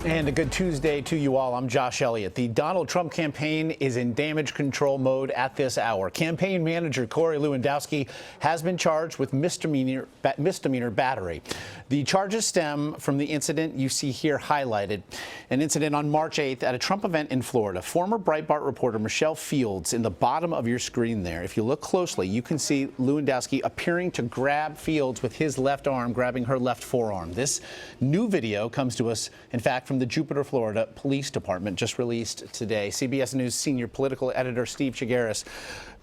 And a good Tuesday to you all. I'm Josh Elliott. The Donald Trump campaign is in damage control mode at this hour. Campaign manager Corey Lewandowski has been charged with misdemeanor battery. The charges stem from the incident you see here highlighted, an incident on March 8th at a Trump event in Florida. Former Breitbart reporter Michelle Fields in the bottom of your screen there. If you look closely, you can see Lewandowski appearing to grab Fields with his left arm, grabbing her left forearm. This new video comes to us, in fact, from the Jupiter, Florida Police Department, just released today. CBS News senior political editor Steve Chaggaris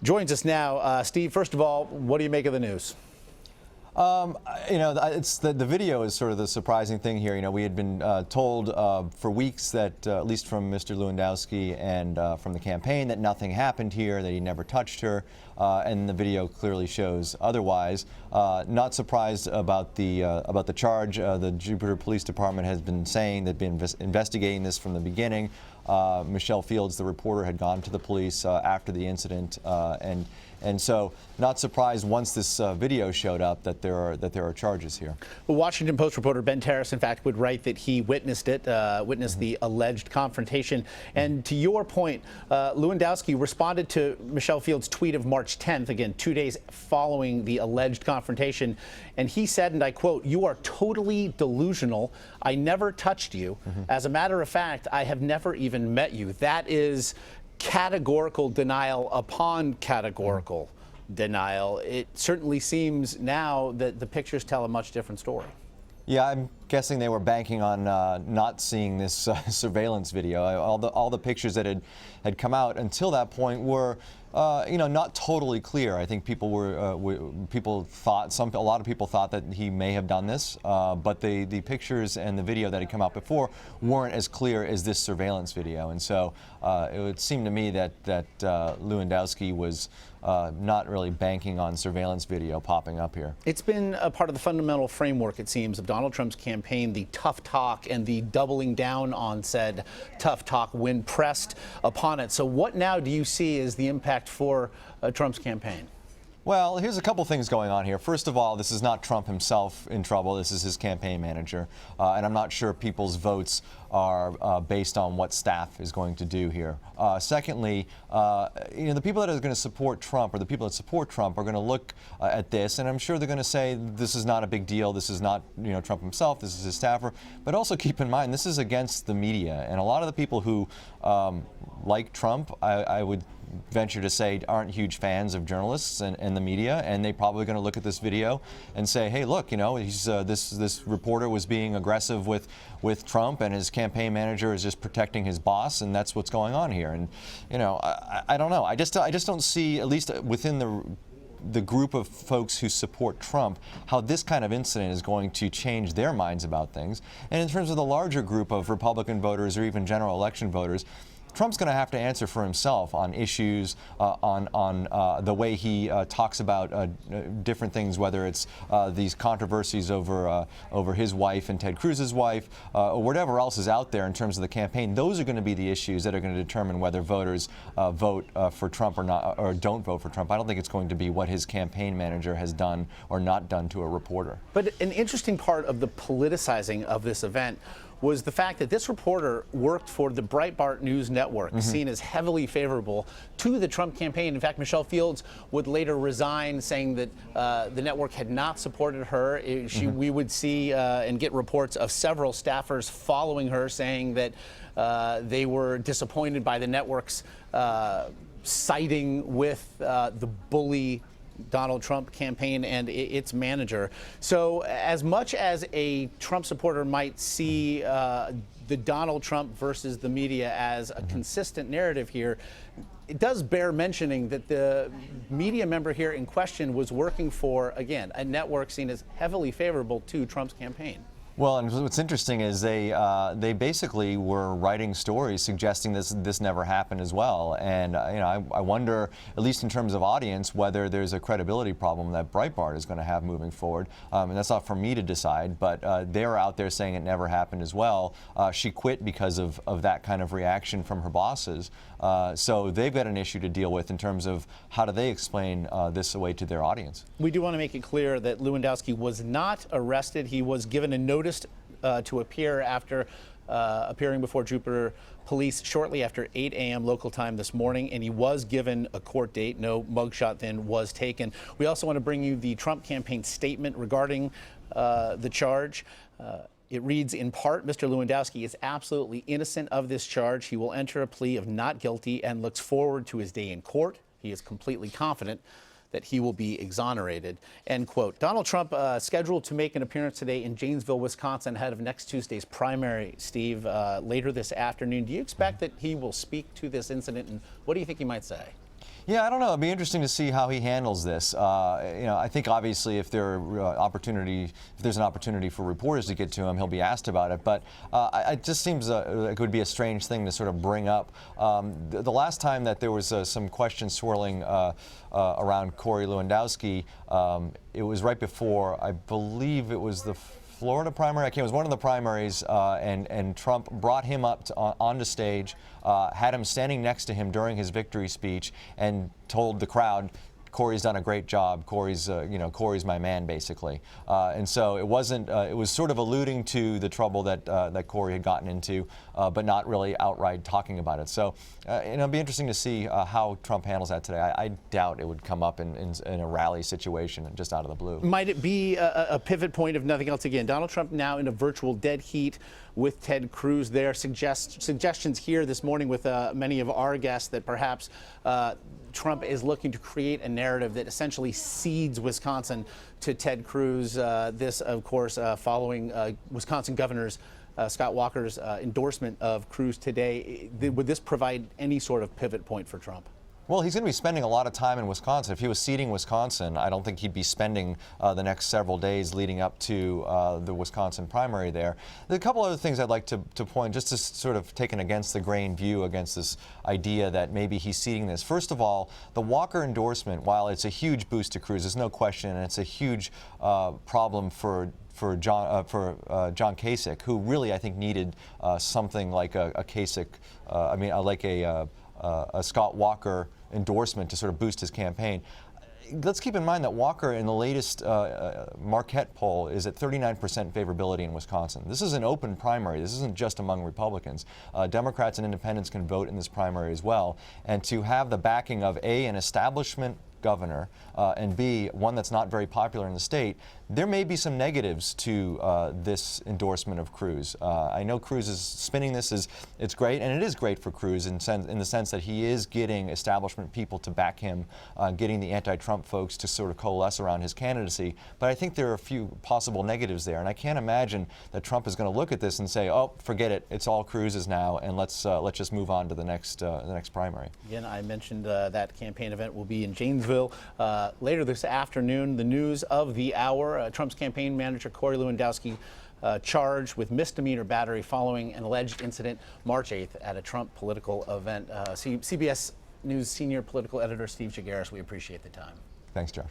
joins us now. Steve, first of all, what do you make of the news? It's the video is sort of the surprising thing here. You know, we had been told for weeks that, at least from Mr. Lewandowski and from the campaign, that nothing happened here, that he never touched her, and the video clearly shows otherwise. Not surprised about the charge. The Jupiter Police Department has been saying they've been investigating this from the beginning. Michelle Fields, the reporter, had gone to the police after the incident, and so not surprised once this video showed up that there are charges here. Well, Washington Post reporter Ben Terrace, in fact, would write that he witnessed it, the alleged confrontation. And to your point, Lewandowski responded to Michelle Fields' tweet of March 10th, again 2 days following the alleged confrontation, and he said, and I quote, "You are totally delusional. I never touched you. As a matter of fact, I have never even met you." That is categorical denial upon categorical denial. It certainly seems now that the pictures tell a much different story. Yeah, I'm guessing they were banking on not seeing this surveillance video. All the pictures that had come out until that point were, not totally clear. I think a lot of people thought that he may have done this, but the pictures and the video that had come out before weren't as clear as this surveillance video. And so it would seem to me that Lewandowski was not really banking on surveillance video popping up here. It's been a part of the fundamental framework, it seems, of Donald Trump's campaign, the tough talk and the doubling down on said tough talk when pressed upon it. So what now do you see as the impact for Trump's campaign? Well, here's a couple things going on here. First of all, this is not Trump himself in trouble. This is his campaign manager. And I'm not sure people's votes are based on what staff is going to do here. Secondly, the people that are going to support Trump, or the people that support Trump, are going to look at this, and I'm sure they're going to say this is not a big deal. This is not Trump himself. This is his staffer. But also keep in mind, this is against the media. And a lot of the people who like Trump, I would venture to say, aren't huge fans of journalists and the media, and they're probably going to look at this video and say, hey, look, he's this reporter was being aggressive with Trump, and his campaign manager is just protecting his boss, and that's what's going on here. And I don't know. I just don't see, at least within the group of folks who support Trump, how this kind of incident is going to change their minds about things. And in terms of the larger group of Republican voters or even general election voters, Trump's going to have to answer for himself on issues, on the way he talks about different things, whether it's these controversies over his wife and Ted Cruz's wife, or whatever else is out there in terms of the campaign. Those are going to be the issues that are going to determine whether voters vote for Trump or not, or don't vote for Trump. I don't think it's going to be what his campaign manager has done or not done to a reporter. But an interesting part of the politicizing of this event was the fact that this reporter worked for the Breitbart News Network, seen as heavily favorable to the Trump campaign. In fact, Michelle Fields would later resign, saying that the network had not supported her. We would see and get reports of several staffers following her, saying that they were disappointed by the network's siding with the bully Donald Trump campaign and its manager. So as much as a Trump supporter might see the Donald Trump versus the media as a consistent narrative here, it does bear mentioning that the media member here in question was working for, again, a network seen as heavily favorable to Trump's campaign. Well, and what's interesting is they basically were writing stories suggesting this never happened as well. And I wonder, at least in terms of audience, whether there's a credibility problem that Breitbart is going to have moving forward. And that's not for me to decide, but they're out there saying it never happened as well. She quit because of that kind of reaction from her bosses. So they've got an issue to deal with in terms of how do they explain this away to their audience. We do want to make it clear that Lewandowski was not arrested. He was given a notice to appear after appearing before Jupiter police shortly after 8 a.m. local time this morning, and he was given a court date. No mugshot then was taken. We also want to bring you the Trump campaign statement regarding the charge. It reads, in part, Mr. Lewandowski is absolutely innocent of this charge. He will enter a plea of not guilty and looks forward to his day in court. He is completely confident that he will be exonerated, end quote. Donald Trump scheduled to make an appearance today in Janesville, Wisconsin, ahead of next Tuesday's primary, Steve, later this afternoon. Do you expect that he will speak to this incident, and what do you think he might say? Yeah, I don't know. It'd be interesting to see how he handles this. I think obviously if there's an opportunity for reporters to get to him, he'll be asked about it. But it just seems like it would be a strange thing to sort of bring up. The last time that there was some questions swirling around Corey Lewandowski, it was right before, I believe it was the Florida primary. It was one of the primaries, and Trump brought him up onto stage, had him standing next to him during his victory speech, and told the crowd, Corey's done a great job. Corey's my man, basically. And so it wasn't. It was sort of alluding to the trouble that Corey had gotten into, but not really outright talking about it. So it'll be interesting to see how Trump handles that today. I doubt it would come up in a rally situation just out of the blue. Might it be a pivot point, if nothing else? Again, Donald Trump now in a virtual dead heat with Ted Cruz there. Suggestions here this morning with many of our guests that perhaps Trump is looking to create a narrative that essentially cedes Wisconsin to Ted Cruz. This, of course, following Wisconsin Governor's Scott Walker's endorsement of Cruz today. Would this provide any sort of pivot point for Trump? Well, he's going to be spending a lot of time in Wisconsin. If he was seeding Wisconsin, I don't think he'd be spending the next several days leading up to the Wisconsin primary there. There's a couple other things I'd like to point, just to sort of take an against the grain view against this idea that maybe he's seeding this. First of all, the Walker endorsement, while it's a huge boost to Cruz, there's no question, and it's a huge problem for John Kasich, who really, I think, needed something like a Kasich, like a Scott Walker endorsement to sort of boost his campaign. Let's keep in mind that Walker, in the latest Marquette poll, is at 39% favorability in Wisconsin. This is an open primary. This isn't just among Republicans. Democrats and independents can vote in this primary as well. And to have the backing of A, an establishment governor, and B, one that's not very popular in the state, there may be some negatives to this endorsement of Cruz. I know Cruz is spinning this as it's great, and it is great for Cruz in the sense that he is getting establishment people to back him, getting the anti-Trump folks to sort of coalesce around his candidacy. But I think there are a few possible negatives there, and I can't imagine that Trump is going to look at this and say, "Oh, forget it, it's all Cruz's now, and let's just move on to the next primary." Again, I mentioned that campaign event will be in Janesville later this afternoon. The news of the hour: Trump's campaign manager Corey Lewandowski charged with misdemeanor battery following an alleged incident March 8th at a Trump political event. CBS News senior political editor Steve Chaggaris, we appreciate the time. Thanks, Josh.